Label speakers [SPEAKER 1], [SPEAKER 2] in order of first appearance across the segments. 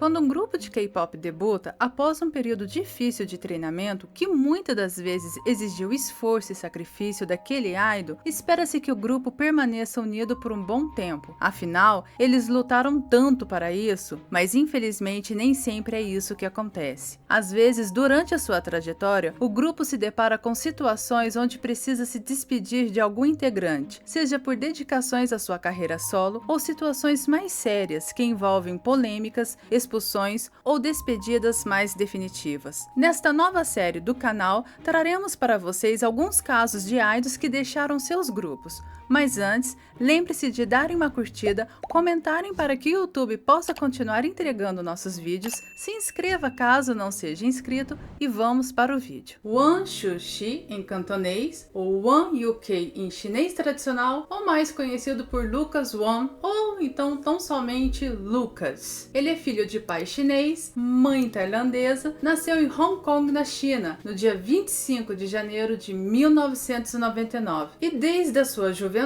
[SPEAKER 1] Quando um grupo de K-pop debuta, após um período difícil de treinamento, que muitas das vezes exigiu esforço e sacrifício daquele idol, espera-se que o grupo permaneça unido por um bom tempo. Afinal, eles lutaram tanto para isso, mas infelizmente nem sempre é isso que acontece. Às vezes, durante a sua trajetória, o grupo se depara com situações onde precisa se despedir de algum integrante, seja por dedicações à sua carreira solo ou situações mais sérias que envolvem polêmicas, expulsões ou despedidas mais definitivas. Nesta nova série do canal, traremos para vocês alguns casos de idols que deixaram seus grupos. Mas antes, lembre-se de darem uma curtida, comentarem para que o YouTube possa continuar entregando nossos vídeos, se inscreva caso não seja inscrito e vamos para o vídeo. Wang Shuxi em cantonês, ou Wang UK em chinês tradicional, ou mais conhecido por Lucas Wang, ou então tão somente Lucas. Ele é filho de pai chinês, mãe tailandesa, nasceu em Hong Kong, na China, no dia 25 de janeiro de 1999 e desde a sua juventude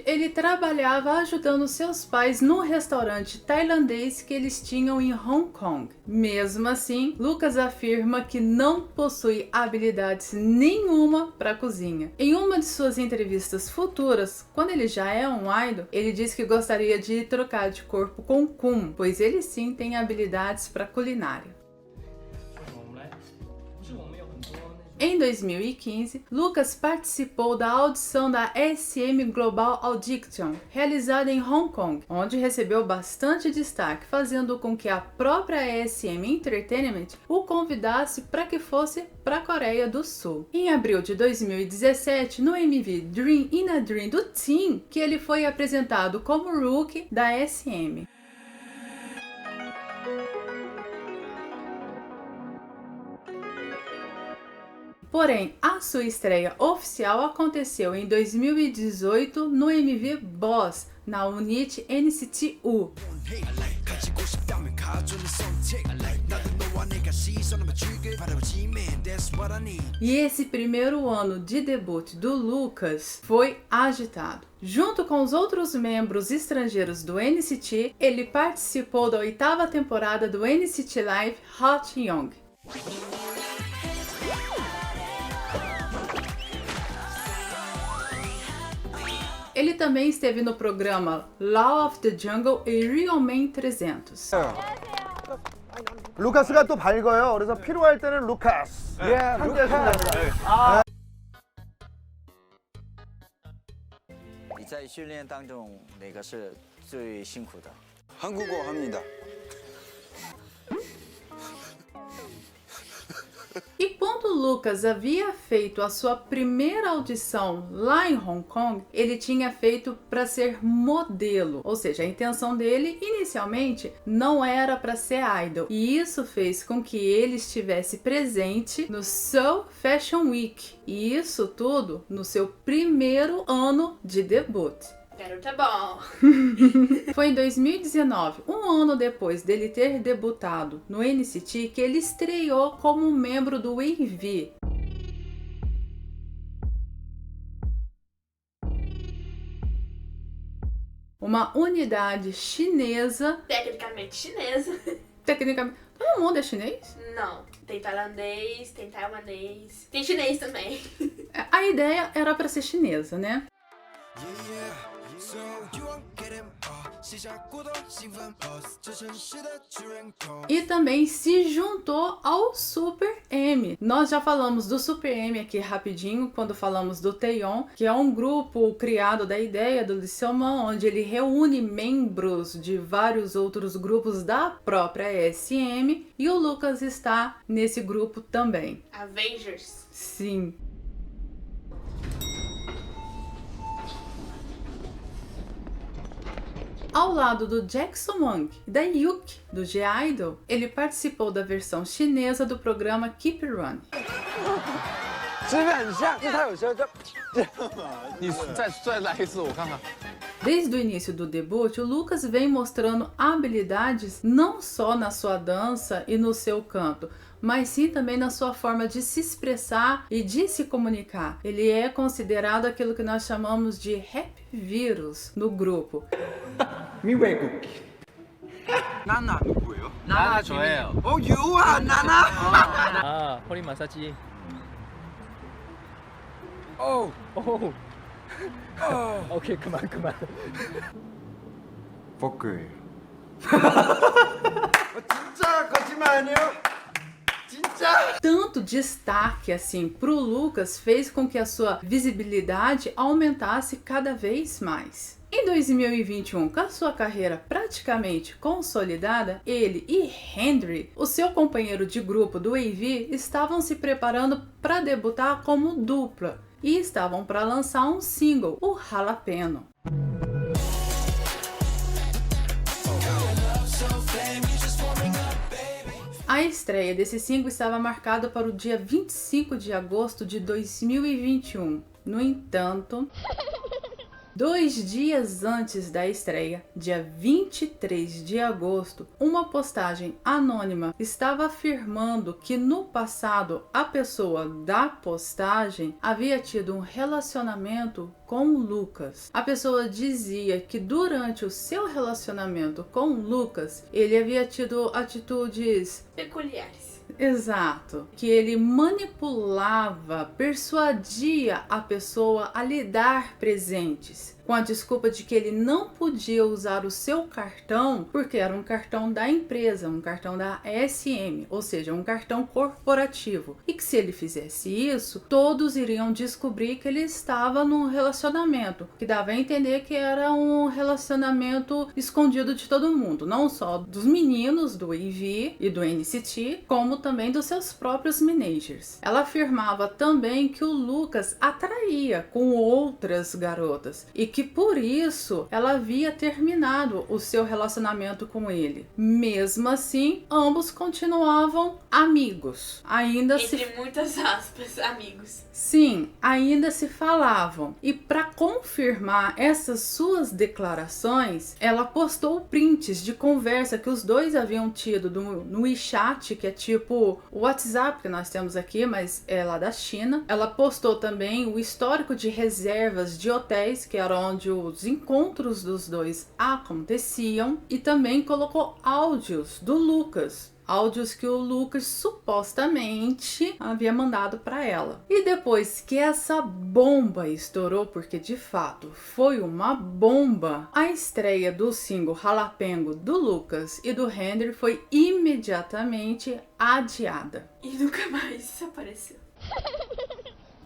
[SPEAKER 1] ele trabalhava ajudando seus pais no restaurante tailandês que eles tinham em Hong Kong. Mesmo assim, Lucas afirma que não possui habilidades nenhuma para a cozinha. Em uma de suas entrevistas futuras, quando ele já é um idol, ele diz que gostaria de trocar de corpo com Kun, pois ele sim tem habilidades para culinária. Em 2015, Lucas participou da audição da SM Global Audition, realizada em Hong Kong, onde recebeu bastante destaque, fazendo com que a própria SM Entertainment o convidasse para que fosse para a Coreia do Sul. Em abril de 2017, no MV Dream in a Dream do Team, que ele foi apresentado como Rookie da SM. Porém, a sua estreia oficial aconteceu em 2018 no MV Boss, na unit NCT U. E esse primeiro ano de debut do Lucas foi agitado. Junto com os outros membros estrangeiros do NCT, ele participou da 8ª temporada do NCT Live Hot Young. Ele também esteve no programa Law of the Jungle e Real Man 300.
[SPEAKER 2] 루카스가 또 밝아요. 그래서 필요할 때는 루카스. 예, 함께 하겠습니다.
[SPEAKER 3] 你在训练当中哪个是最辛苦的？
[SPEAKER 4] 한국어 합니다.
[SPEAKER 1] E quando Lucas havia feito a sua primeira audição lá em Hong Kong, ele tinha feito para ser modelo, ou seja, a intenção dele inicialmente não era para ser idol, e isso fez com que ele estivesse presente no Seoul Fashion Week, e isso tudo no seu primeiro ano de debut.
[SPEAKER 5] Garota bom.
[SPEAKER 1] Foi em 2019, um ano depois dele ter debutado no NCT, que ele estreou como membro do WayV. Uma unidade chinesa.
[SPEAKER 5] Tecnicamente chinesa.
[SPEAKER 1] Tecnicamente, todo mundo é chinês?
[SPEAKER 5] Não, tem tailandês, tem taiwanês, tem chinês também.
[SPEAKER 1] A ideia era para ser chinesa, né? E também se juntou ao Super M. Nós já falamos do Super M aqui rapidinho quando falamos do Taeyeon, que é um grupo criado da ideia do Lee Seo-man, onde ele reúne membros de vários outros grupos da própria SM, e o Lucas está nesse grupo também.
[SPEAKER 5] Avengers.
[SPEAKER 1] Sim. Ao lado do Jackson Wang e da Yuki, do G-Idol, ele participou da versão chinesa do programa Keep It Running.
[SPEAKER 6] 你再来一次，我看看。
[SPEAKER 1] Desde o início do debut, o Lucas vem mostrando habilidades não só na sua dança e no seu canto, mas sim também na sua forma de se expressar e de se comunicar. Ele é considerado aquilo que nós chamamos de rap vírus no grupo.
[SPEAKER 7] มีเวกุก
[SPEAKER 4] 나나 누구예요?
[SPEAKER 6] 나나 저예요.
[SPEAKER 4] 유아 나나.
[SPEAKER 7] 아, 허리 마사지.
[SPEAKER 4] 오.
[SPEAKER 7] 오. 오케이, 그만.
[SPEAKER 4] 포크예요. 진짜 거짓말 아니에요? 진짜?
[SPEAKER 1] Tanto destaque assim pro Lucas fez com que a sua visibilidade aumentasse cada vez mais. Em 2021, com a sua carreira praticamente consolidada, ele e Henry, o seu companheiro de grupo do AV, estavam se preparando para debutar como dupla e estavam para lançar um single, o Jalapeno. A estreia desse single estava marcada para o dia 25 de agosto de 2021. No entanto, 2 dias antes da estreia, dia 23 de agosto, uma postagem anônima estava afirmando que no passado a pessoa da postagem havia tido um relacionamento com o Lucas. A pessoa dizia que durante o seu relacionamento com o Lucas, ele havia tido atitudes
[SPEAKER 5] Peculiares.
[SPEAKER 1] Exato, que ele manipulava, persuadia a pessoa a lhe dar presentes, com a desculpa de que ele não podia usar o seu cartão porque era um cartão da empresa, um cartão da SM, ou seja, um cartão corporativo, e que se ele fizesse isso, todos iriam descobrir que ele estava num relacionamento, que dava a entender que era um relacionamento escondido de todo mundo, não só dos meninos do AV e do NCT, como também dos seus próprios managers. Ela afirmava também que o Lucas atraía com outras garotas e que por isso ela havia terminado o seu relacionamento com ele. Mesmo assim, ambos continuavam amigos.
[SPEAKER 5] Entre muitas aspas, amigos.
[SPEAKER 1] Sim, ainda se falavam. E para confirmar essas suas declarações, ela postou prints de conversa que os dois haviam tido no WeChat, que é tipo o WhatsApp que nós temos aqui, mas é lá da China. Ela postou também o histórico de reservas de hotéis, que era onde os encontros dos dois aconteciam, e também colocou áudios do Lucas. Áudios que o Lucas supostamente havia mandado para ela. E depois que essa bomba estourou, porque de fato foi uma bomba, a estreia do single Jalapeno do Lucas e do Henry foi imediatamente adiada.
[SPEAKER 5] E nunca mais apareceu.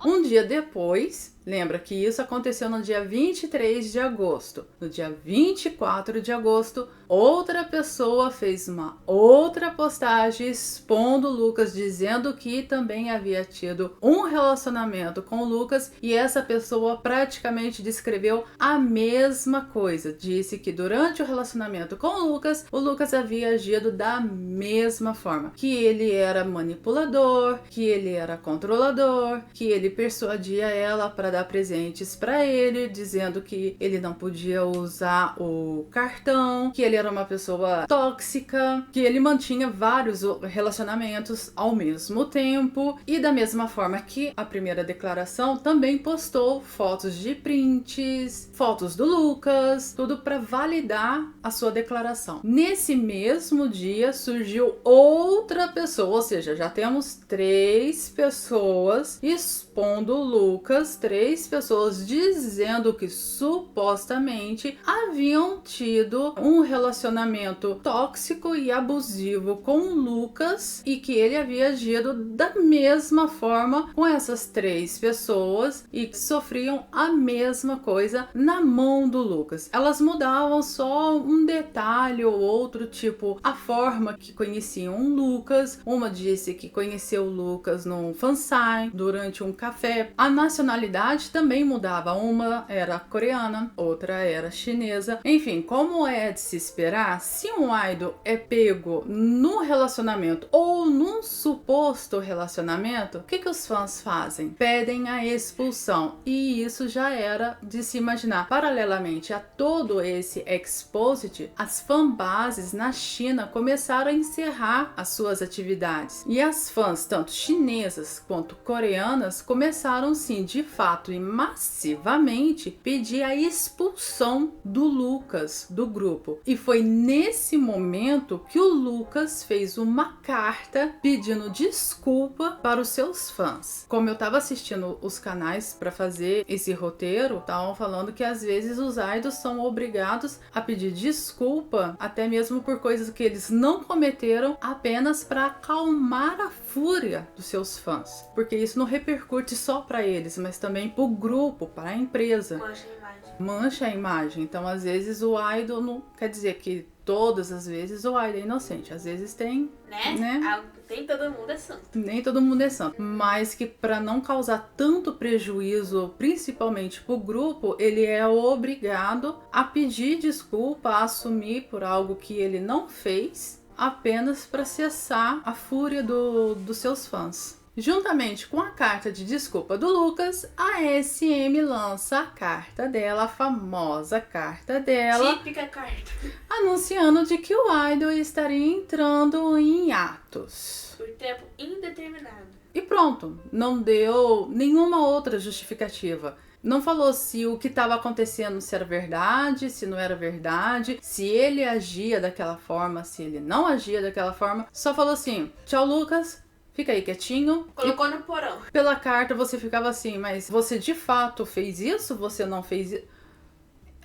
[SPEAKER 1] Um dia depois, lembra que isso aconteceu no dia 23 de agosto. No dia 24 de agosto, outra pessoa fez uma outra postagem expondo o Lucas, dizendo que também havia tido um relacionamento com o Lucas, e essa pessoa praticamente descreveu a mesma coisa. Disse que durante o relacionamento com o Lucas havia agido da mesma forma, que ele era manipulador, que ele era controlador, que ele persuadia ela para dar presentes para ele, dizendo que ele não podia usar o cartão, que ele era uma pessoa tóxica, que ele mantinha vários relacionamentos ao mesmo tempo. E da mesma forma que a primeira declaração, também postou fotos de prints, fotos do Lucas, tudo para validar a sua declaração. Nesse mesmo dia surgiu outra pessoa, ou seja, já temos 3 pessoas expondo o Lucas, 3 pessoas dizendo que supostamente haviam tido um relacionamento tóxico e abusivo com o Lucas e que ele havia agido da mesma forma com essas 3 pessoas e que sofriam a mesma coisa na mão do Lucas. Elas mudavam só um detalhe ou outro, tipo a forma que conheciam o Lucas. Uma disse que conheceu o Lucas num fansign durante um café. A nacionalidade também mudava, uma era coreana, outra era chinesa. Enfim, como é de se esperar, se um idol é pego no relacionamento ou ou num suposto relacionamento, o que os fãs fazem? Pedem a expulsão. E isso já era de se imaginar. Paralelamente a todo esse exposit, as fanbases na China começaram a encerrar as suas atividades. E as fãs, tanto chinesas quanto coreanas, começaram sim, de fato e massivamente, pedir a expulsão do Lucas do grupo. E foi nesse momento que o Lucas fez uma carta pedindo desculpa para os seus fãs. Como eu estava assistindo os canais para fazer esse roteiro, estavam falando que às vezes os idols são obrigados a pedir desculpa, até mesmo por coisas que eles não cometeram, apenas para acalmar a fúria dos seus fãs. Porque isso não repercute só para eles, mas também para o grupo, para a empresa.
[SPEAKER 5] Mancha a imagem.
[SPEAKER 1] Mancha a imagem. Então, às vezes, o idol não quer dizer que todas as vezes o idol é inocente. Às vezes tem, né?
[SPEAKER 5] Nem todo mundo é santo.
[SPEAKER 1] Nem todo mundo é santo. Mas que para não causar tanto prejuízo, principalmente pro grupo, ele é obrigado a pedir desculpa, a assumir por algo que ele não fez, apenas para cessar a fúria dos seus fãs. Juntamente com a carta de desculpa do Lucas, a SM lança a carta dela, a famosa carta dela,
[SPEAKER 5] Típica carta.
[SPEAKER 1] anunciando de que o idol estaria entrando em hiatos.
[SPEAKER 5] Por tempo indeterminado.
[SPEAKER 1] E pronto, não deu nenhuma outra justificativa. Não falou se o que estava acontecendo se era verdade, se não era verdade, se ele agia daquela forma, se ele não agia daquela forma. Só falou assim: tchau, Lucas. Fica aí quietinho.
[SPEAKER 5] Colocou no porão.
[SPEAKER 1] Pela carta você ficava assim, mas você de fato fez isso? Você não fez isso?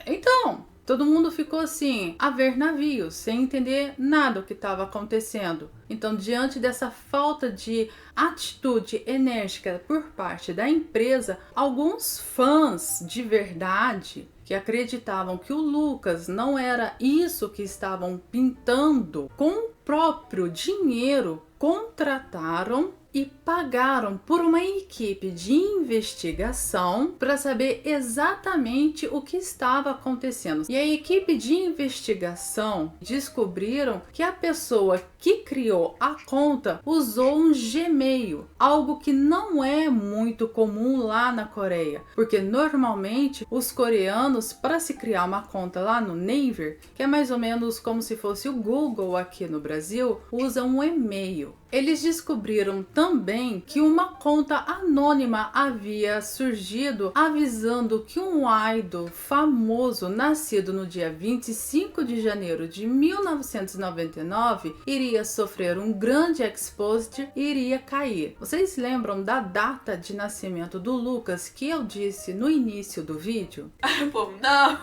[SPEAKER 1] Então, todo mundo ficou assim, a ver navios, sem entender nada o que estava acontecendo. Então, diante dessa falta de atitude enérgica por parte da empresa, alguns fãs de verdade que acreditavam que o Lucas não era isso que estavam pintando, com o próprio dinheiro contrataram e pagaram por uma equipe de investigação para saber exatamente o que estava acontecendo. E a equipe de investigação descobriram que a pessoa que criou a conta usou um Gmail, algo que não é muito comum lá na Coreia, porque normalmente os coreanos, para se criar uma conta lá no Naver, que é mais ou menos como se fosse o Google aqui no Brasil, usam um e-mail. Eles descobriram também que uma conta anônima havia surgido avisando que um idol famoso nascido no dia 25 de janeiro de 1999 iria sofrer um grande exposit e iria cair. Vocês lembram da data de nascimento do Lucas que eu disse no início do vídeo?
[SPEAKER 5] O povo, não.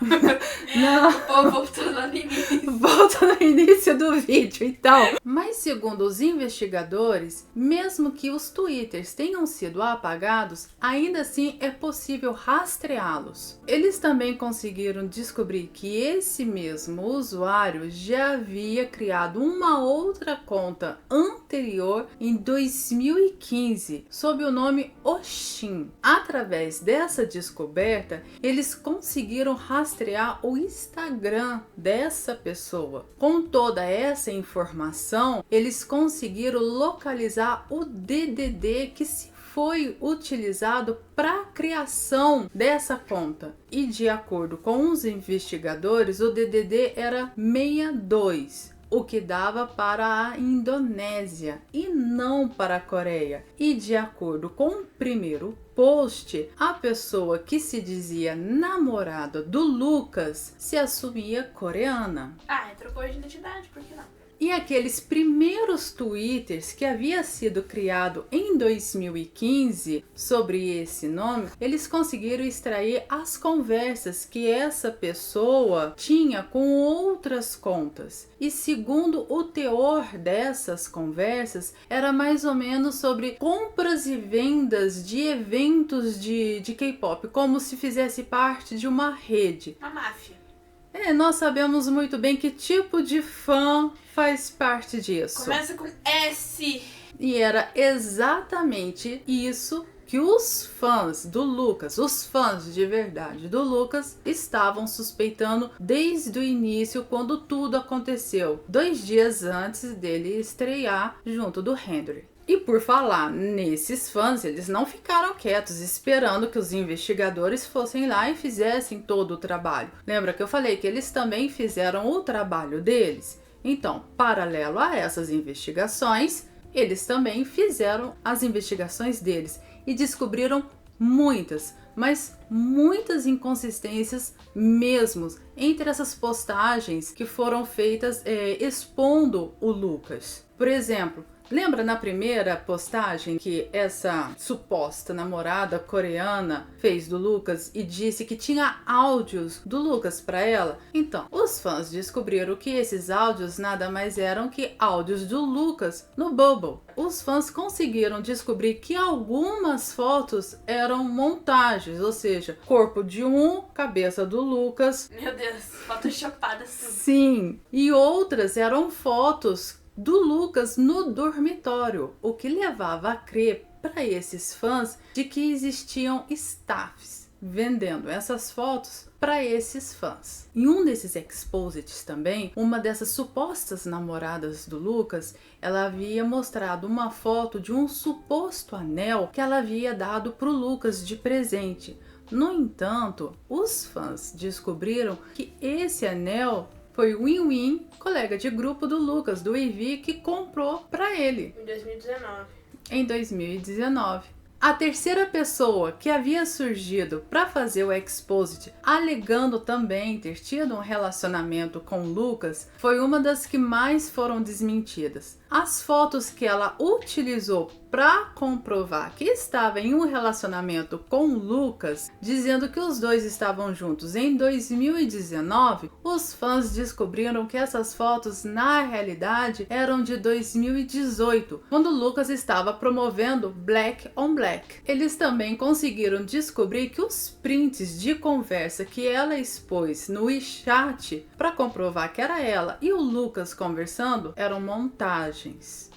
[SPEAKER 1] Não.
[SPEAKER 5] O povo voltou lá no início.
[SPEAKER 1] Volta no início do vídeo, então. Mas segundo os investigadores, mesmo que os twitters tenham sido apagados, ainda assim é possível rastreá-los. Eles também conseguiram descobrir que esse mesmo usuário já havia criado uma outra conta anterior em 2015, sob o nome Oshin. Através dessa descoberta, eles conseguiram rastrear o Instagram dessa pessoa. Com toda essa informação, eles conseguiram localizar o DDD que se foi utilizado para a criação dessa conta. E de acordo com os investigadores, o DDD era 62. O que dava para a Indonésia e não para a Coreia. E de acordo com o primeiro post, a pessoa que se dizia namorada do Lucas se assumia coreana.
[SPEAKER 5] Trocou de identidade, por que não?
[SPEAKER 1] E aqueles primeiros twitters que havia sido criado em 2015 sobre esse nome, eles conseguiram extrair as conversas que essa pessoa tinha com outras contas. E segundo o teor dessas conversas, era mais ou menos sobre compras e vendas de eventos de K-pop, como se fizesse parte de uma rede.
[SPEAKER 5] Uma máfia.
[SPEAKER 1] Nós sabemos muito bem que tipo de fã faz parte disso.
[SPEAKER 5] Começa com S.
[SPEAKER 1] E era exatamente isso que os fãs do Lucas, os fãs de verdade do Lucas, estavam suspeitando desde o início, quando tudo aconteceu, 2 dias antes dele estrear junto do Henry. E por falar nesses fãs, eles não ficaram quietos esperando que os investigadores fossem lá e fizessem todo o trabalho. Lembra que eu falei que eles também fizeram o trabalho deles? Então, paralelo a essas investigações, eles também fizeram as investigações deles e descobriram muitas, mas muitas inconsistências mesmo entre essas postagens que foram feitas expondo o Lucas. Por exemplo, lembra na primeira postagem que essa suposta namorada coreana fez do Lucas e disse que tinha áudios do Lucas para ela? Então, os fãs descobriram que esses áudios nada mais eram que áudios do Lucas no Bubble. Os fãs conseguiram descobrir que algumas fotos eram montagens, ou seja, corpo de um, cabeça do Lucas.
[SPEAKER 5] Meu Deus, photoshopadas.
[SPEAKER 1] Sim, e outras eram fotos do Lucas no dormitório, o que levava a crer para esses fãs de que existiam staffs vendendo essas fotos para esses fãs. Em um desses exposits também, uma dessas supostas namoradas do Lucas, ela havia mostrado uma foto de um suposto anel que ela havia dado para o Lucas de presente. No entanto, os fãs descobriram que esse anel foi o Win-Win, colega de grupo do Lucas, do EV, que comprou para ele. Em 2019. A terceira pessoa que havia surgido para fazer o exposit, alegando também ter tido um relacionamento com o Lucas, foi uma das que mais foram desmentidas. As fotos que ela utilizou para comprovar que estava em um relacionamento com o Lucas, dizendo que os dois estavam juntos em 2019, os fãs descobriram que essas fotos na realidade eram de 2018, quando o Lucas estava promovendo Black on Black. Eles também conseguiram descobrir que os prints de conversa que ela expôs no WeChat para comprovar que era ela e o Lucas conversando eram montagens.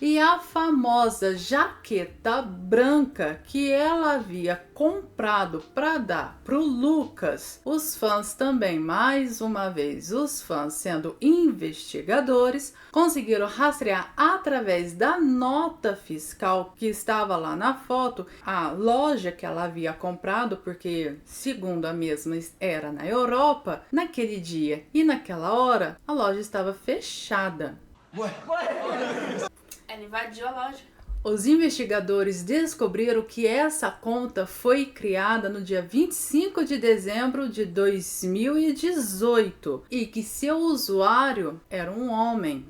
[SPEAKER 1] E a famosa jaqueta branca que ela havia comprado para dar para o Lucas, os fãs também, mais uma vez, os fãs sendo investigadores, conseguiram rastrear através da nota fiscal que estava lá na foto a loja que ela havia comprado, porque segundo a mesma era na Europa, naquele dia e naquela hora a loja estava fechada.
[SPEAKER 5] Ela invadiu a loja.
[SPEAKER 1] Os investigadores descobriram que essa conta foi criada no dia 25 de dezembro de 2018 e que seu usuário era um homem.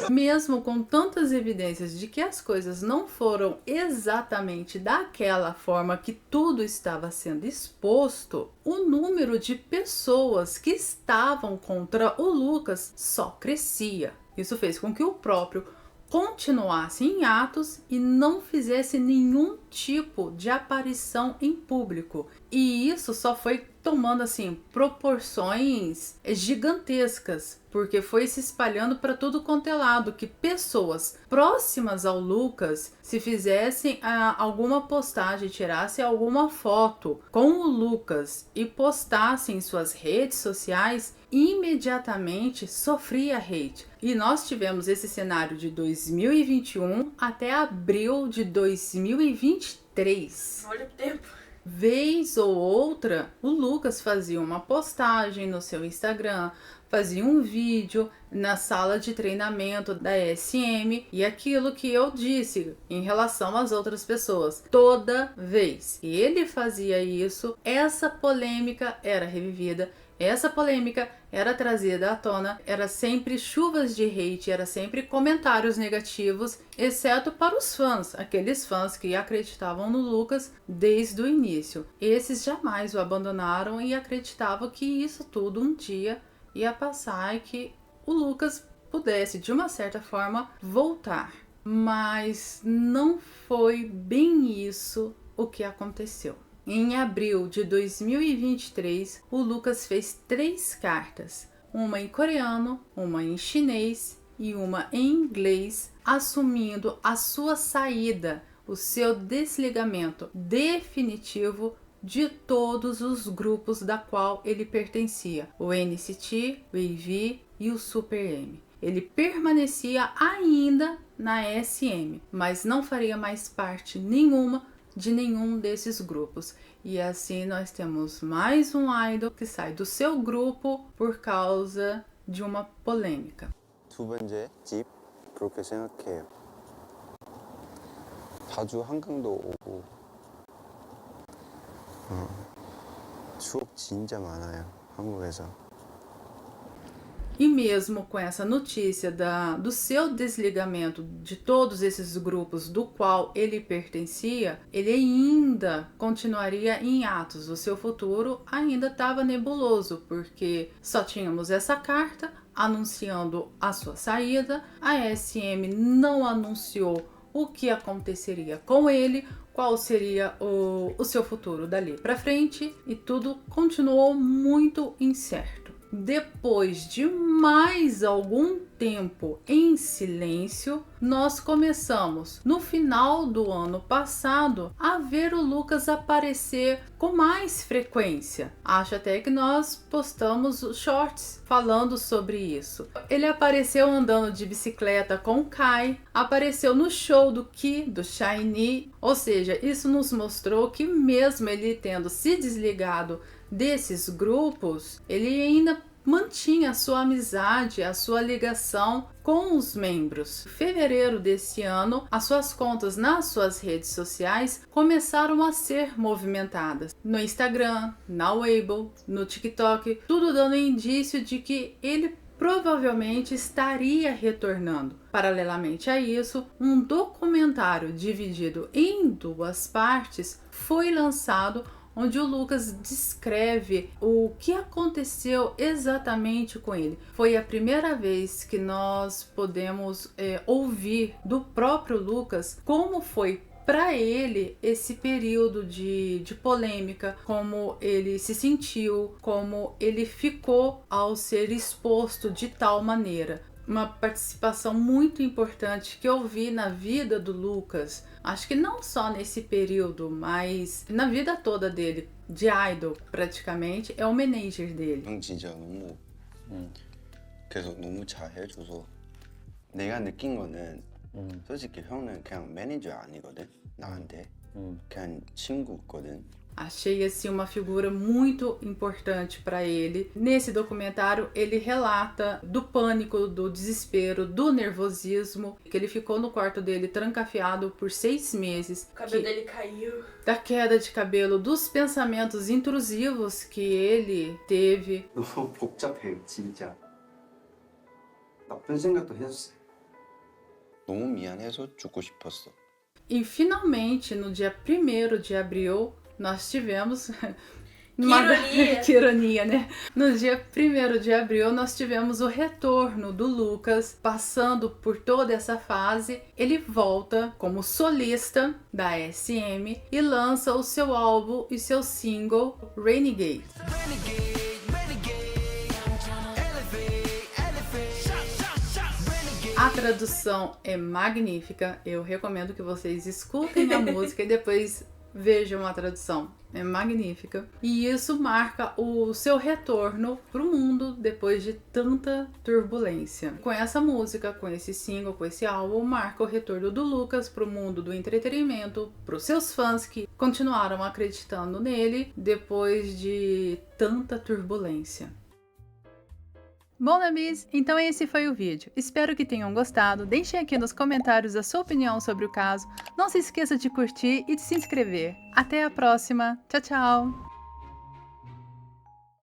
[SPEAKER 1] Mesmo com tantas evidências de que as coisas não foram exatamente daquela forma que tudo estava sendo exposto, o número de pessoas que estavam contra o Lucas só crescia. Isso fez com que o próprio continuasse em atos e não fizesse nenhum tipo de aparição em público. E isso só foi tomando assim proporções gigantescas, porque foi se espalhando para tudo quanto é lado, que pessoas próximas ao Lucas, se fizessem alguma postagem, tirassem alguma foto com o Lucas e postassem em suas redes sociais, imediatamente sofria hate. E nós tivemos esse cenário de 2021 até abril de 2023.
[SPEAKER 5] Olha o tempo.
[SPEAKER 1] Vez ou outra, o Lucas fazia uma postagem no seu Instagram, fazia um vídeo na sala de treinamento da SM, e aquilo que eu disse em relação às outras pessoas, toda vez que ele fazia isso, essa polêmica era revivida, essa polêmica era trazida à tona, era sempre chuvas de hate, era sempre comentários negativos, exceto para os fãs, aqueles fãs que acreditavam no Lucas desde o início. Esses jamais o abandonaram e acreditavam que isso tudo um dia ia passar e que o Lucas pudesse, de uma certa forma, voltar. Mas não foi bem isso o que aconteceu. Em abril de 2023, o Lucas fez 3 cartas, uma em coreano, uma em chinês e uma em inglês, assumindo a sua saída, o seu desligamento definitivo de todos os grupos da qual ele pertencia, o NCT, o AV e o Super M. Ele permanecia ainda na SM, mas não faria mais parte nenhuma de nenhum desses grupos. E assim nós temos mais um idol que sai do seu grupo por causa de uma polêmica.
[SPEAKER 8] 두 번째 집 그렇게 생각해요. 자주 한강도 오고 추억 진짜 많아요. 한국에서.
[SPEAKER 1] E mesmo com essa notícia do seu desligamento de todos esses grupos do qual ele pertencia, ele ainda continuaria em atos. O seu futuro ainda estava nebuloso, porque só tínhamos essa carta anunciando a sua saída, a SM não anunciou o que aconteceria com ele, qual seria o seu futuro dali para frente, e tudo continuou muito incerto. Depois de mais algum tempo em silêncio, nós começamos, no final do ano passado, a ver o Lucas aparecer com mais frequência. Acho até que nós postamos shorts falando sobre isso. Ele apareceu andando de bicicleta com o Kai, apareceu no show do Ki, do SHINee, ou seja, isso nos mostrou que mesmo ele tendo se desligado desses grupos, ele ainda mantinha a sua amizade, a sua ligação com os membros. Em fevereiro desse ano, as suas contas nas suas redes sociais começaram a ser movimentadas. No Instagram, na Weibo, no TikTok, tudo dando indício de que ele provavelmente estaria retornando. Paralelamente a isso, um documentário dividido em duas partes foi lançado, onde o Lucas descreve o que aconteceu exatamente com ele. Foi a primeira vez que nós podemos ouvir do próprio Lucas como foi para ele esse período de polêmica, como ele se sentiu, como ele ficou ao ser exposto de tal maneira. Uma participação muito importante que eu vi na vida do Lucas, acho que não só nesse período, mas na vida toda dele, de idol praticamente, é o manager dele.
[SPEAKER 8] 형 진짜 너무 계속 너무 잘 해줘서 내가 느낀 거는 솔직히 형은 그냥 매니저 아니거든 나한테 그냥 친구거든.
[SPEAKER 1] Achei assim uma figura muito importante para ele. Nesse documentário ele relata do pânico, do desespero, do nervosismo, que ele ficou no quarto dele trancafiado por 6 meses.
[SPEAKER 5] O cabelo dele caiu.
[SPEAKER 1] Da queda de cabelo, dos pensamentos intrusivos que ele teve.
[SPEAKER 8] 너무 복잡해요 진짜. 나쁜 생각도 했었어요. 너무 미안해서 죽고 싶었어.
[SPEAKER 1] E finalmente, no dia 1º de abril, nós tivemos... Que ironia, né? No dia 1º de abril, nós tivemos o retorno do Lucas, passando por toda essa fase. Ele volta como solista da SM e lança o seu álbum e seu single Renegade. A tradução é magnífica, eu recomendo que vocês escutem a música e depois vejam a tradução, é magnífica. E isso marca o seu retorno para o mundo depois de tanta turbulência. Com essa música, com esse single, com esse álbum, marca o retorno do Lucas para o mundo do entretenimento, para os seus fãs que continuaram acreditando nele depois de tanta turbulência. Bom, Nabis, então esse foi o vídeo. Espero que tenham gostado. Deixem aqui nos comentários a sua opinião sobre o caso. Não se esqueça de curtir e de se inscrever. Até a próxima. Tchau, tchau!